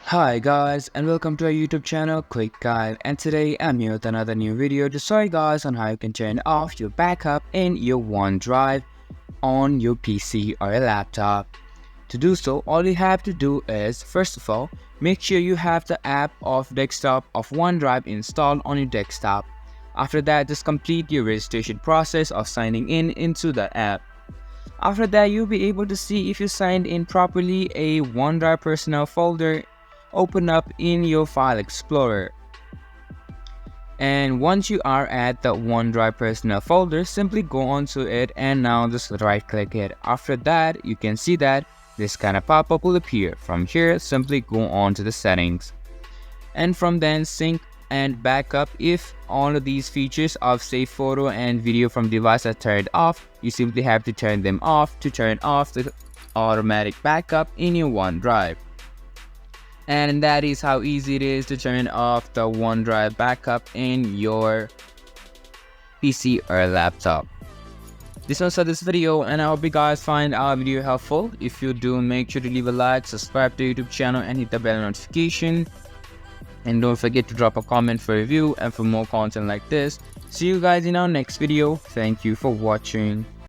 Hi guys, and welcome to our YouTube channel Quick Guide, and today I'm here with another new video to show you guys on how you can turn off your backup in your OneDrive on your PC or your laptop. To do so, all you have to do is, first of all, make sure you have the app of desktop of OneDrive installed on your desktop. After that, just complete your registration process of signing in into the app. After that, you'll be able to see if you signed in properly. A OneDrive personnel folder open up in your file explorer, and once you are at the OneDrive personnel folder, simply go onto it and now just right click it. After that, you can see that this kind of pop-up will appear. From here, simply go on to the settings, and from then sync and backup. If all of these features of save photo and video from device are turned off, you simply have to turn them off to turn off the automatic backup in your OneDrive. And that is how easy it is to turn off the OneDrive backup in your PC or laptop. This was this video, and I hope you guys find our video helpful. If you do, make sure to leave a like, subscribe to YouTube channel, and hit the bell notification. And don't forget to drop a comment for review and for more content like this. See you guys in our next video. Thank you for watching.